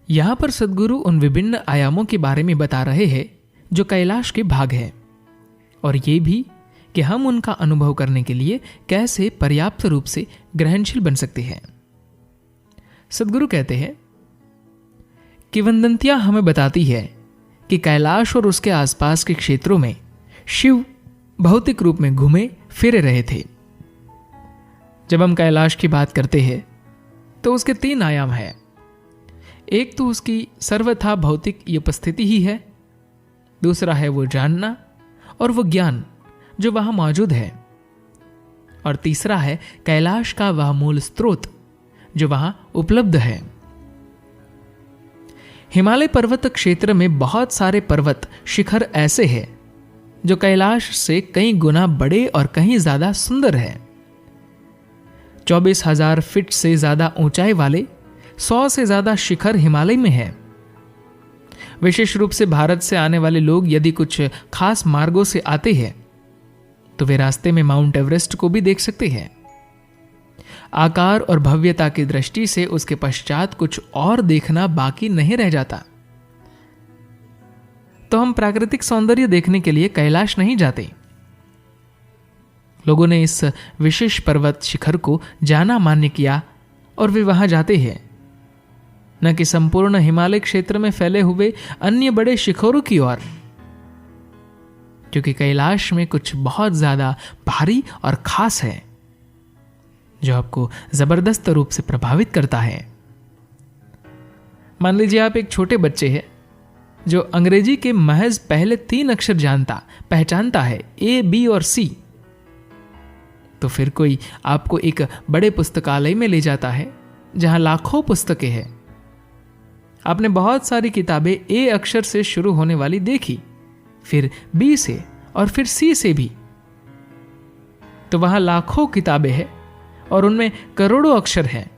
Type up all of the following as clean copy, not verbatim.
यहां पर सद्गुरु उन विभिन्न आयामों के बारे में बता रहे हैं जो कैलाश के भाग हैं, और ये भी कि हम उनका अनुभव करने के लिए कैसे पर्याप्त रूप से ग्रहणशील बन सकते हैं। सद्गुरु कहते हैं, किंवदंतियां हमें बताती है कि कैलाश और उसके आसपास के क्षेत्रों में शिव भौतिक रूप में घूमे फिरे रहे थे। जब हम कैलाश की बात करते हैं तो उसके 3 आयाम हैं। एक तो उसकी सर्वथा भौतिक उपस्थिति ही है, दूसरा है वो जानना और वो ज्ञान जो वहां मौजूद है, और तीसरा है कैलाश का वह मूल स्रोत जो वहां उपलब्ध है। हिमालय पर्वत क्षेत्र में बहुत सारे पर्वत शिखर ऐसे हैं जो कैलाश से कई गुना बड़े और कहीं ज्यादा सुंदर है। 24,000 फीट से ज्यादा ऊंचाई वाले 100 से ज्यादा शिखर हिमालय में है। विशेष रूप से भारत से आने वाले लोग यदि कुछ खास मार्गों से आते हैं तो वे रास्ते में माउंट एवरेस्ट को भी देख सकते हैं। आकार और भव्यता की दृष्टि से उसके पश्चात कुछ और देखना बाकी नहीं रह जाता। तो हम प्राकृतिक सौंदर्य देखने के लिए कैलाश नहीं जाते। लोगों ने इस विशेष पर्वत शिखर को जाना मान्य किया और वे वहां जाते हैं, न कि संपूर्ण हिमालय क्षेत्र में फैले हुए अन्य बड़े शिखरों की ओर, क्योंकि कैलाश में कुछ बहुत ज्यादा भारी और खास है जो आपको जबरदस्त रूप से प्रभावित करता है। मान लीजिए आप एक छोटे बच्चे हैं जो अंग्रेजी के महज पहले 3 अक्षर पहचानता है, A, B और C। तो फिर कोई आपको एक बड़े पुस्तकालय में ले जाता है जहां लाखों पुस्तकें हैं। आपने बहुत सारी किताबें A अक्षर से शुरू होने वाली देखी, फिर B से और फिर C से भी। तो वहां लाखों किताबें हैं और उनमें करोड़ों अक्षर हैं,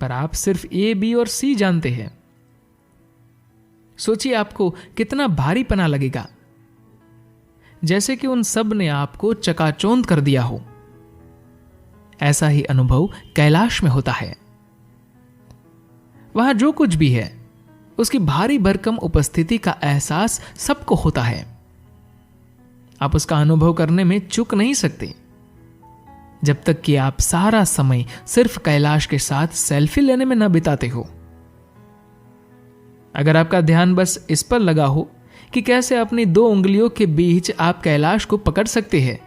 पर आप सिर्फ A, B और C जानते हैं। सोचिए आपको कितना भारीपना लगेगा, जैसे कि उन सब ने आपको चकाचौंध कर दिया हो। ऐसा ही अनुभव कैलाश में होता है। वहां जो कुछ भी है उसकी भारी भरकम उपस्थिति का एहसास सबको होता है। आप उसका अनुभव करने में चूक नहीं सकते जब तक कि आप सारा समय सिर्फ कैलाश के साथ सेल्फी लेने में न बिताते हो। अगर आपका ध्यान बस इस पर लगा हो कि कैसे अपनी 2 उंगलियों के बीच आप कैलाश को पकड़ सकते हैं,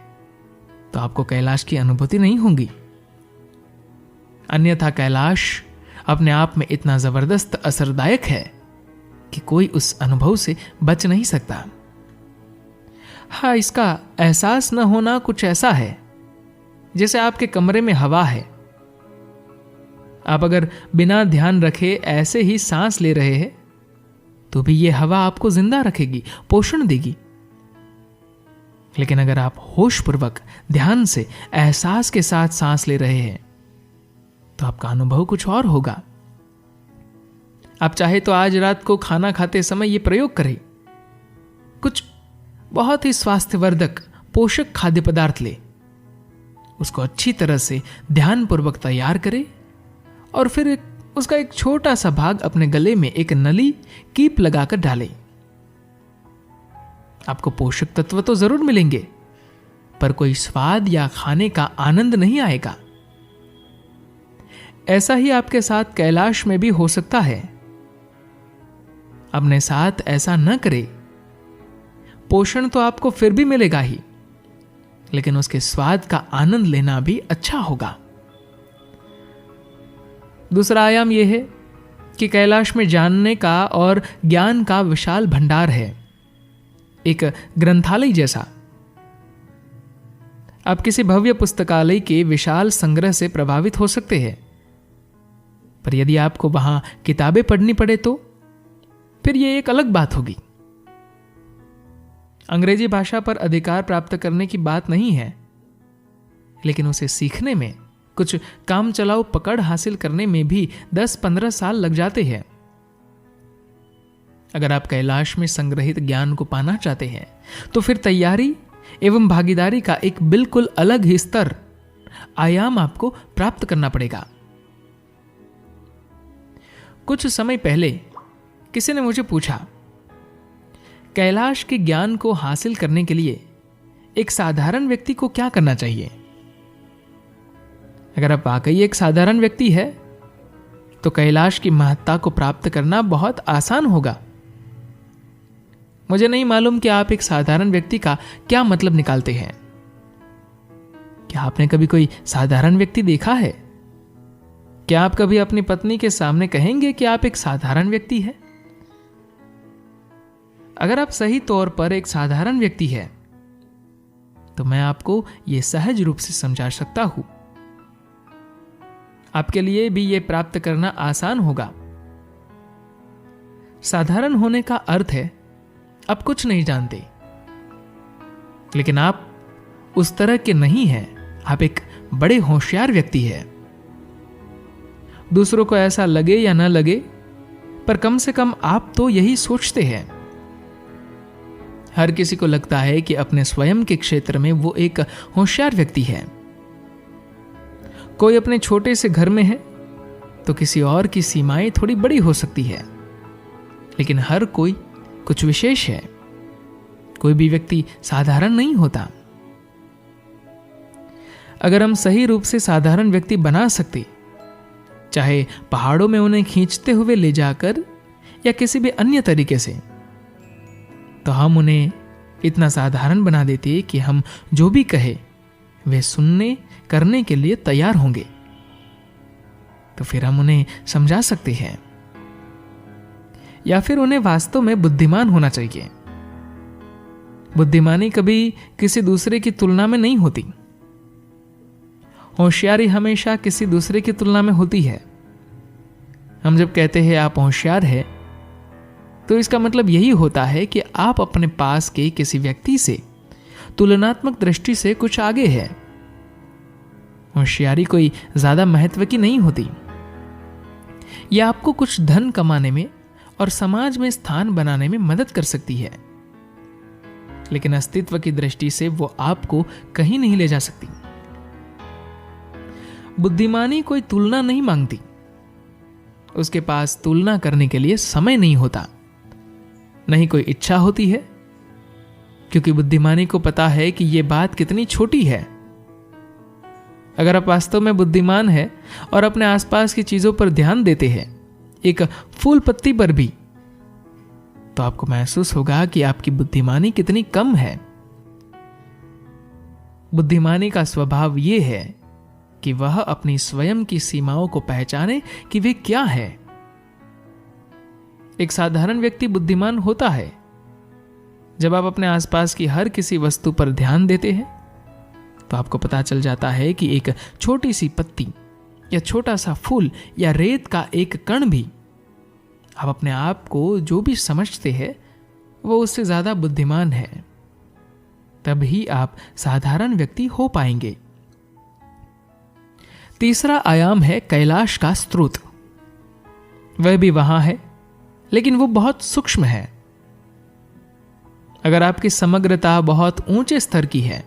तो आपको कैलाश की अनुभूति नहीं होगी। अन्यथा कैलाश अपने आप में इतना जबरदस्त असरदायक है कि कोई उस अनुभव से बच नहीं सकता। हाँ, इसका एहसास न होना कुछ ऐसा है जैसे आपके कमरे में हवा है। आप अगर बिना ध्यान रखे ऐसे ही सांस ले रहे हैं तो भी यह हवा आपको जिंदा रखेगी, पोषण देगी। लेकिन अगर आप होशपूर्वक ध्यान से एहसास के साथ सांस ले रहे हैं तो आपका अनुभव कुछ और होगा। आप चाहे तो आज रात को खाना खाते समय यह प्रयोग करें। कुछ बहुत ही स्वास्थ्यवर्धक पोषक खाद्य पदार्थ ले, उसको अच्छी तरह से ध्यानपूर्वक तैयार करें और फिर उसका एक छोटा सा भाग अपने गले में एक नली कीप लगाकर डालें। आपको पोषक तत्व तो जरूर मिलेंगे, पर कोई स्वाद या खाने का आनंद नहीं आएगा। ऐसा ही आपके साथ कैलाश में भी हो सकता है। अपने साथ ऐसा न करें। पोषण तो आपको फिर भी मिलेगा ही, लेकिन उसके स्वाद का आनंद लेना भी अच्छा होगा। दूसरा आयाम यह है कि कैलाश में जानने का और ज्ञान का विशाल भंडार है, एक ग्रंथालय जैसा। आप किसी भव्य पुस्तकालय के विशाल संग्रह से प्रभावित हो सकते हैं, पर यदि आपको वहां किताबें पढ़नी पड़े तो फिर यह एक अलग बात होगी। अंग्रेजी भाषा पर अधिकार प्राप्त करने की बात नहीं है, लेकिन उसे सीखने में, कुछ काम चलाओ पकड़ हासिल करने में भी 10-15 साल लग जाते हैं। अगर आप कैलाश में संग्रहित ज्ञान को पाना चाहते हैं तो फिर तैयारी एवं भागीदारी का एक बिल्कुल अलग ही स्तर, आयाम आपको प्राप्त करना पड़ेगा। कुछ समय पहले किसी ने मुझे पूछा, कैलाश के ज्ञान को हासिल करने के लिए एक साधारण व्यक्ति को क्या करना चाहिए? अगर आप वाकई एक साधारण व्यक्ति है तो कैलाश की महत्ता को प्राप्त करना बहुत आसान होगा। मुझे नहीं मालूम कि आप एक साधारण व्यक्ति का क्या मतलब निकालते हैं। क्या आपने कभी कोई साधारण व्यक्ति देखा है? क्या आप कभी अपनी पत्नी के सामने कहेंगे कि आप एक साधारण व्यक्ति हैं? अगर आप सही तौर पर एक साधारण व्यक्ति हैं, तो मैं आपको यह सहज रूप से समझा सकता हूं। आपके लिए भी यह प्राप्त करना आसान होगा। साधारण होने का अर्थ है आप कुछ नहीं जानते, लेकिन आप उस तरह के नहीं हैं। आप एक बड़े होशियार व्यक्ति हैं। दूसरों को ऐसा लगे या न लगे, पर कम से कम आप तो यही सोचते हैं। हर किसी को लगता है कि अपने स्वयं के क्षेत्र में वो एक होशियार व्यक्ति है। कोई अपने छोटे से घर में है तो किसी और की सीमाएं थोड़ी बड़ी हो सकती है, लेकिन हर कोई कुछ विशेष है। कोई भी व्यक्ति साधारण नहीं होता। अगर हम सही रूप से साधारण व्यक्ति बना सकते, चाहे पहाड़ों में उन्हें खींचते हुए ले जाकर या किसी भी अन्य तरीके से, तो हम उन्हें इतना साधारण बना देते कि हम जो भी कहे वे सुनने करने के लिए तैयार होंगे। तो फिर हम उन्हें समझा सकते हैं, या फिर उन्हें वास्तव में बुद्धिमान होना चाहिए। बुद्धिमानी कभी किसी दूसरे की तुलना में नहीं होती। होशियारी हमेशा किसी दूसरे की तुलना में होती है। हम जब कहते हैं आप होशियार हैं, तो इसका मतलब यही होता है कि आप अपने पास के किसी व्यक्ति से तुलनात्मक दृष्टि से कुछ आगे है। होशियारी कोई ज्यादा महत्व की नहीं होती। यह आपको कुछ धन कमाने में और समाज में स्थान बनाने में मदद कर सकती है, लेकिन अस्तित्व की दृष्टि से वो आपको कहीं नहीं ले जा सकती। बुद्धिमानी कोई तुलना नहीं मांगती। उसके पास तुलना करने के लिए समय नहीं होता, नहीं कोई इच्छा होती है, क्योंकि बुद्धिमानी को पता है कि यह बात कितनी छोटी है। अगर आप वास्तव में बुद्धिमान हैं और अपने आसपास की चीजों पर ध्यान देते हैं, एक फूल पत्ती पर भी, तो आपको महसूस होगा कि आपकी बुद्धिमानी कितनी कम है। बुद्धिमानी का स्वभाव यह है कि वह अपनी स्वयं की सीमाओं को पहचाने कि वे क्या है। एक साधारण व्यक्ति बुद्धिमान होता है जब आप अपने आसपास की हर किसी वस्तु पर ध्यान देते हैं, तो आपको पता चल जाता है कि एक छोटी सी पत्ती या छोटा सा फूल या रेत का एक कण भी, आप अपने आप को जो भी समझते हैं वो उससे ज्यादा बुद्धिमान है। तभी आप साधारण व्यक्ति हो पाएंगे। तीसरा आयाम है कैलाश का स्रोत। वह भी वहां है, लेकिन वो बहुत सूक्ष्म है। अगर आपकी समग्रता बहुत ऊंचे स्तर की है,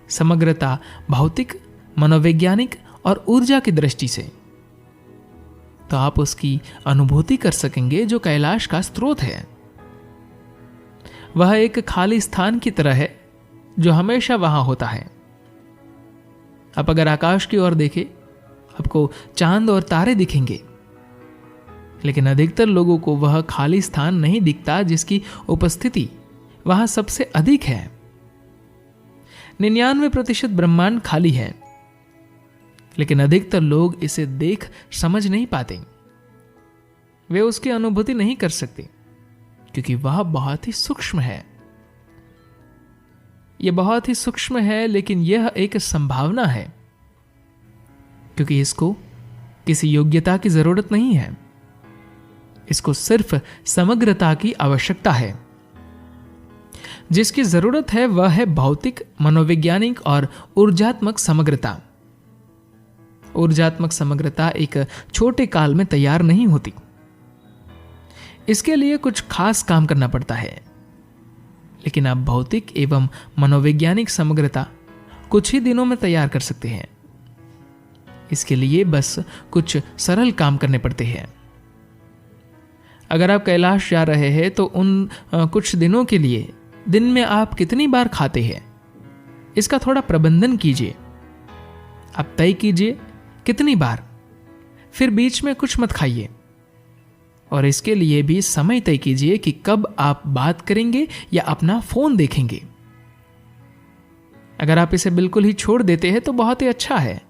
समग्रता भौतिक, मनोवैज्ञानिक और ऊर्जा की दृष्टि से, तो आप उसकी अनुभूति कर सकेंगे जो कैलाश का स्रोत है। वह एक खाली स्थान की तरह है जो हमेशा वहां होता है। आप अगर आकाश की ओर देखें, आपको चांद और तारे दिखेंगे, लेकिन अधिकतर लोगों को वह खाली स्थान नहीं दिखता जिसकी उपस्थिति वहां सबसे अधिक है। 99% ब्रह्मांड खाली है, लेकिन अधिकतर लोग इसे देख समझ नहीं पाते। वे उसकी अनुभूति नहीं कर सकते, क्योंकि वह बहुत ही सूक्ष्म है। यह बहुत ही सूक्ष्म है, लेकिन यह एक संभावना है, क्योंकि इसको किसी योग्यता की जरूरत नहीं है। इसको सिर्फ समग्रता की आवश्यकता है। जिसकी जरूरत है वह है भौतिक, मनोवैज्ञानिक और ऊर्जात्मक समग्रता। ऊर्जात्मक समग्रता एक छोटे काल में तैयार नहीं होती। इसके लिए कुछ खास काम करना पड़ता है, लेकिन आप भौतिक एवं मनोवैज्ञानिक समग्रता कुछ ही दिनों में तैयार कर सकते हैं। इसके लिए बस कुछ सरल काम करने पड़ते हैं। अगर आप कैलाश जा रहे हैं तो उन कुछ दिनों के लिए दिन में आप कितनी बार खाते हैं, इसका थोड़ा प्रबंधन कीजिए। आप तय कीजिए कितनी बार, फिर बीच में कुछ मत खाइए। और इसके लिए भी समय तय कीजिए कि कब आप बात करेंगे या अपना फोन देखेंगे। अगर आप इसे बिल्कुल ही छोड़ देते हैं तो बहुत ही अच्छा है,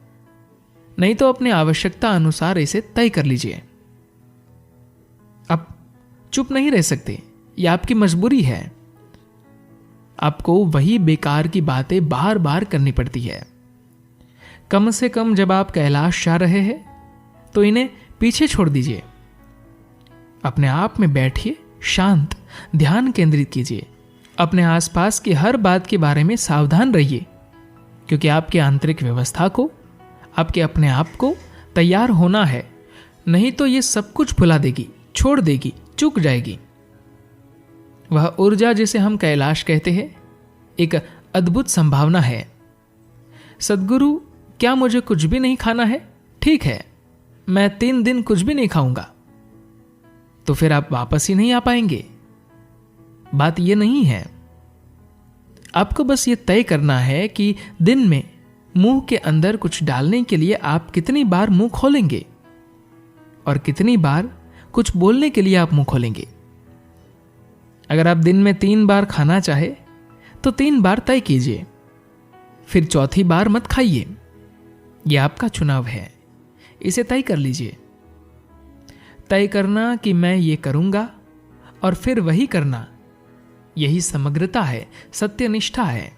नहीं तो अपनी आवश्यकता अनुसार इसे तय कर लीजिए। आप चुप नहीं रह सकते, यह आपकी मजबूरी है। आपको वही बेकार की बातें बार बार करनी पड़ती है। कम से कम जब आप कैलाश जा रहे हैं तो इन्हें पीछे छोड़ दीजिए। अपने आप में बैठिए, शांत, ध्यान केंद्रित कीजिए। अपने आसपास की हर बात के बारे में सावधान रहिए, क्योंकि आपकी आंतरिक व्यवस्था को, आपके अपने आप को तैयार होना है, नहीं तो ये सब कुछ भुला देगी, छोड़ देगी, चूक जाएगी। वह ऊर्जा जिसे हम कैलाश कहते हैं, एक अद्भुत संभावना है। सद्गुरु, क्या मुझे कुछ भी नहीं खाना है? ठीक है, मैं 3 दिन कुछ भी नहीं खाऊंगा। तो फिर आप वापस ही नहीं आ पाएंगे। बात यह नहीं है। आपको बस ये तय करना है कि दिन में मुंह के अंदर कुछ डालने के लिए आप कितनी बार मुंह खोलेंगे और कितनी बार कुछ बोलने के लिए आप मुंह खोलेंगे। अगर आप दिन में 3 बार खाना चाहे तो 3 बार तय कीजिए, फिर चौथी बार मत खाइए। यह आपका चुनाव है, इसे तय कर लीजिए। तय करना कि मैं ये करूंगा और फिर वही करना, यही समग्रता है, सत्यनिष्ठा है।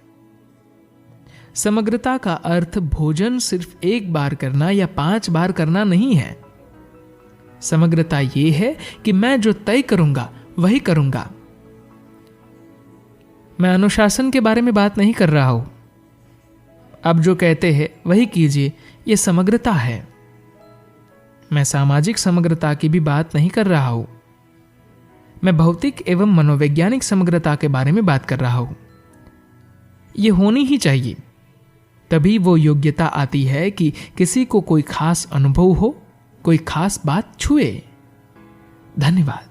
समग्रता का अर्थ भोजन सिर्फ 1 बार करना या 5 बार करना नहीं है। समग्रता यह है कि मैं जो तय करूंगा वही करूंगा। मैं अनुशासन के बारे में बात नहीं कर रहा हूं। आप जो कहते हैं वही कीजिए, यह समग्रता है। मैं सामाजिक समग्रता की भी बात नहीं कर रहा हूं। मैं भौतिक एवं मनोवैज्ञानिक समग्रता के बारे में बात कर रहा हूं। यह होनी ही चाहिए, तभी वो योग्यता आती है कि किसी को कोई खास अनुभव हो, कोई खास बात छुए। धन्यवाद।